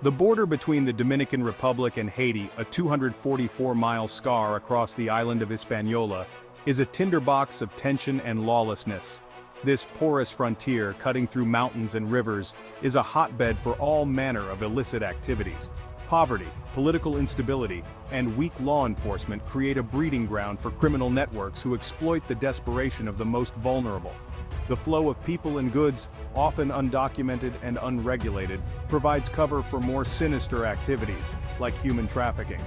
The border between the Dominican Republic and Haiti, a 244-mile scar across the island of Hispaniola, is a tinderbox of tension and lawlessness. This porous frontier, cutting through mountains and rivers, is a hotbed for all manner of illicit activities. Poverty, political instability, and weak law enforcement create a breeding ground for criminal networks who exploit the desperation of the most vulnerable. The flow of people and goods, often undocumented and unregulated, provides cover for more sinister activities, like human trafficking.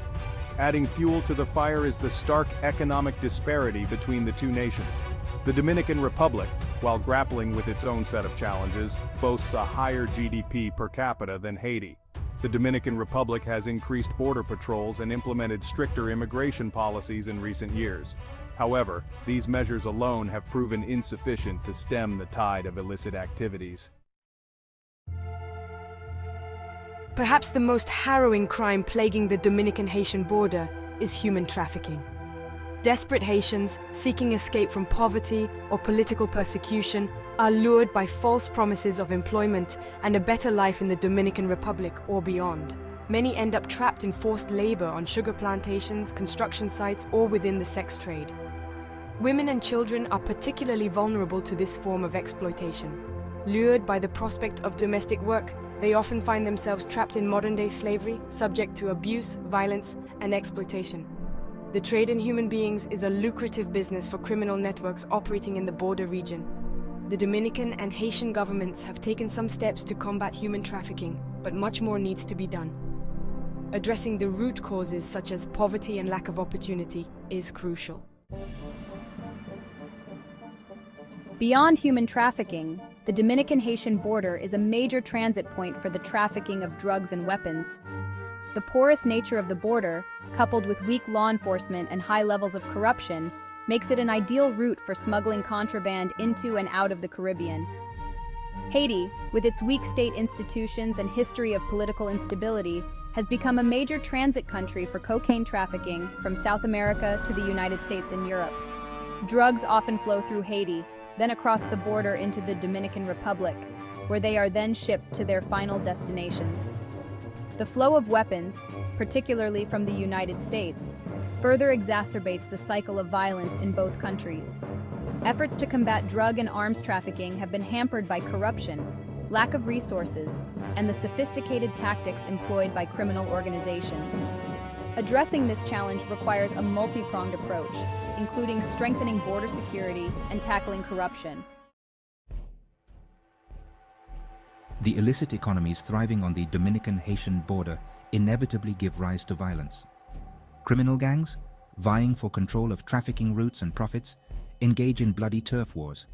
Adding fuel to the fire is the stark economic disparity between the two nations. The Dominican Republic, while grappling with its own set of challenges, boasts a higher GDP per capita than Haiti. The Dominican Republic has increased border patrols and implemented stricter immigration policies in recent years. However, these measures alone have proven insufficient to stem the tide of illicit activities. Perhaps the most harrowing crime plaguing the Dominican-Haitian border is human trafficking. Desperate Haitians, seeking escape from poverty or political persecution, are lured by false promises of employment and a better life in the Dominican Republic or beyond. Many end up trapped in forced labor on sugar plantations, construction sites, or within the sex trade. Women and children are particularly vulnerable to this form of exploitation. Lured by the prospect of domestic work, they often find themselves trapped in modern-day slavery, subject to abuse, violence, and exploitation. The trade in human beings is a lucrative business for criminal networks operating in the border region. The Dominican and Haitian governments have taken some steps to combat human trafficking, but much more needs to be done. Addressing the root causes such as poverty and lack of opportunity is crucial. Beyond human trafficking, the Dominican-Haitian border is a major transit point for the trafficking of drugs and weapons. The porous nature of the border, coupled with weak law enforcement and high levels of corruption, makes it an ideal route for smuggling contraband into and out of the Caribbean. Haiti, with its weak state institutions and history of political instability, has become a major transit country for cocaine trafficking from South America to the United States and Europe. Drugs often flow through Haiti, then across the border into the Dominican Republic, where they are then shipped to their final destinations. The flow of weapons, particularly from the United States, further exacerbates the cycle of violence in both countries. Efforts to combat drug and arms trafficking have been hampered by corruption, lack of resources, and the sophisticated tactics employed by criminal organizations. Addressing this challenge requires a multi-pronged approach, including strengthening border security and tackling corruption. The illicit economies thriving on the Dominican-Haitian border inevitably give rise to violence. Criminal gangs, vying for control of trafficking routes and profits, engage in bloody turf wars,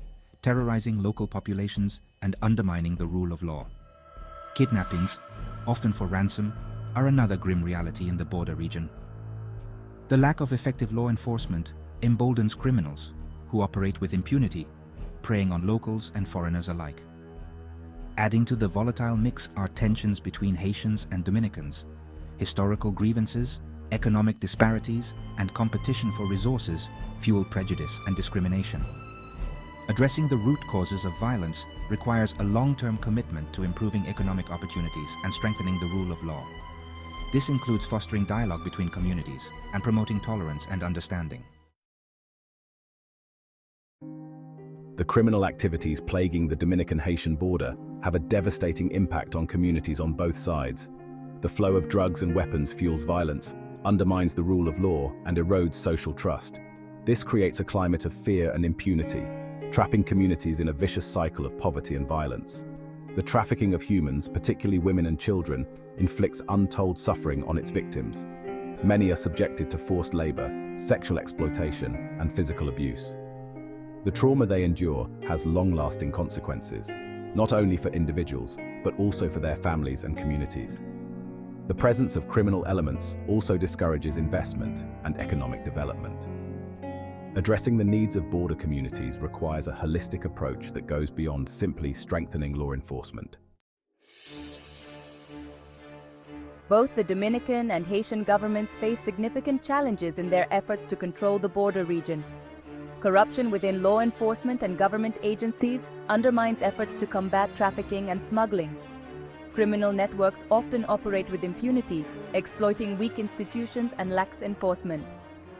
terrorizing local populations and undermining the rule of law. Kidnappings, often for ransom, are another grim reality in the border region. The lack of effective law enforcement emboldens criminals who operate with impunity, preying on locals and foreigners alike. Adding to the volatile mix are tensions between Haitians and Dominicans, historical grievances, economic disparities, and competition for resources fuel prejudice and discrimination. Addressing the root causes of violence requires a long-term commitment to improving economic opportunities and strengthening the rule of law. This includes fostering dialogue between communities and promoting tolerance and understanding. The criminal activities plaguing the Dominican-Haitian border have a devastating impact on communities on both sides. The flow of drugs and weapons fuels violence, undermines the rule of law, and erodes social trust. This creates a climate of fear and impunity, trapping communities in a vicious cycle of poverty and violence. The trafficking of humans, particularly women and children, inflicts untold suffering on its victims. Many are subjected to forced labor, sexual exploitation, and physical abuse. The trauma they endure has long-lasting consequences, not only for individuals, but also for their families and communities. The presence of criminal elements also discourages investment and economic development. Addressing the needs of border communities requires a holistic approach that goes beyond simply strengthening law enforcement. Both the Dominican and Haitian governments face significant challenges in their efforts to control the border region. Corruption within law enforcement and government agencies undermines efforts to combat trafficking and smuggling. Criminal networks often operate with impunity, exploiting weak institutions and lax enforcement.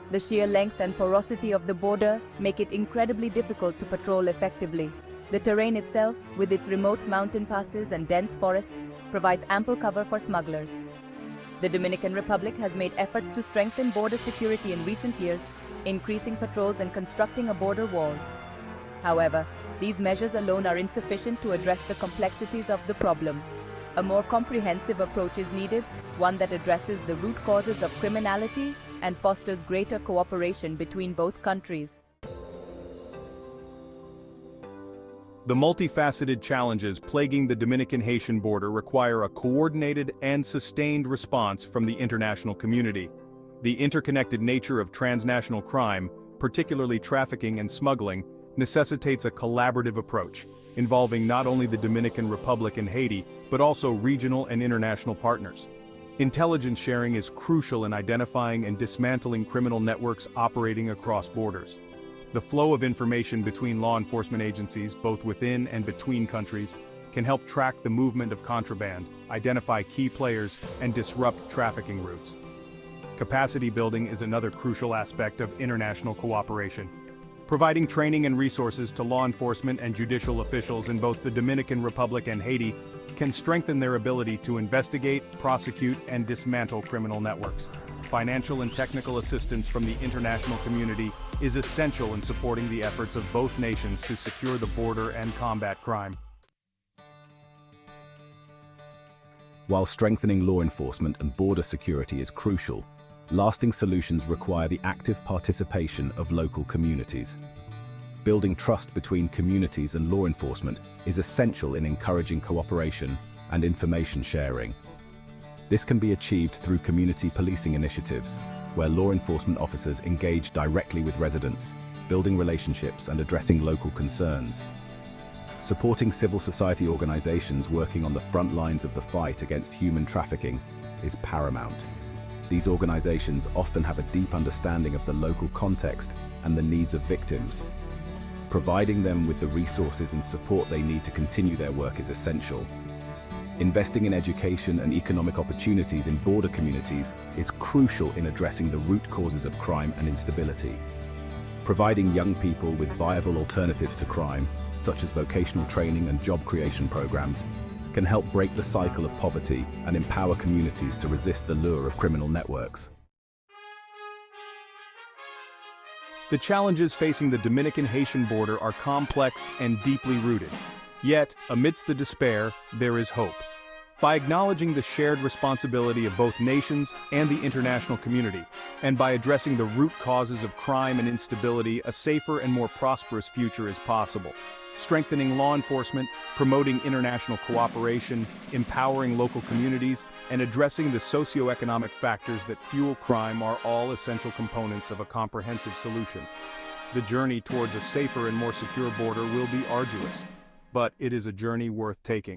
The sheer length and porosity of the border make it incredibly difficult to patrol effectively. The terrain itself, with its remote mountain passes and dense forests, provides ample cover for smugglers. The Dominican Republic has made efforts to strengthen border security in recent years, increasing patrols and constructing a border wall. However, these measures alone are insufficient to address the complexities of the problem. A more comprehensive approach is needed, one that addresses the root causes of criminality and fosters greater cooperation between both countries. The multifaceted challenges plaguing the Dominican-Haitian border require a coordinated and sustained response from the international community. The interconnected nature of transnational crime, particularly trafficking and smuggling, necessitates a collaborative approach, involving not only the Dominican Republic and Haiti, but also regional and international partners. Intelligence sharing is crucial in identifying and dismantling criminal networks operating across borders. The flow of information between law enforcement agencies, both within and between countries, can help track the movement of contraband, identify key players, and disrupt trafficking routes. Capacity building is another crucial aspect of international cooperation. Providing training and resources to law enforcement and judicial officials in both the Dominican Republic and Haiti can strengthen their ability to investigate, prosecute, and dismantle criminal networks. Financial and technical assistance from the international community is essential in supporting the efforts of both nations to secure the border and combat crime. While strengthening law enforcement and border security is crucial, lasting solutions require the active participation of local communities. Building trust between communities and law enforcement is essential in encouraging cooperation and information sharing. This can be achieved through community policing initiatives, where law enforcement officers engage directly with residents, building relationships and addressing local concerns. Supporting civil society organizations working on the front lines of the fight against human trafficking is paramount. These organizations often have a deep understanding of the local context and the needs of victims. Providing them with the resources and support they need to continue their work is essential. Investing in education and economic opportunities in border communities is crucial in addressing the root causes of crime and instability. Providing young people with viable alternatives to crime, such as vocational training and job creation programs, can help break the cycle of poverty and empower communities to resist the lure of criminal networks. The challenges facing the Dominican-Haitian border are complex and deeply rooted. Yet, amidst the despair, there is hope. By acknowledging the shared responsibility of both nations and the international community, and by addressing the root causes of crime and instability, a safer and more prosperous future is possible. Strengthening law enforcement, promoting international cooperation, empowering local communities, and addressing the socioeconomic factors that fuel crime are all essential components of a comprehensive solution. The journey towards a safer and more secure border will be arduous, but it is a journey worth taking.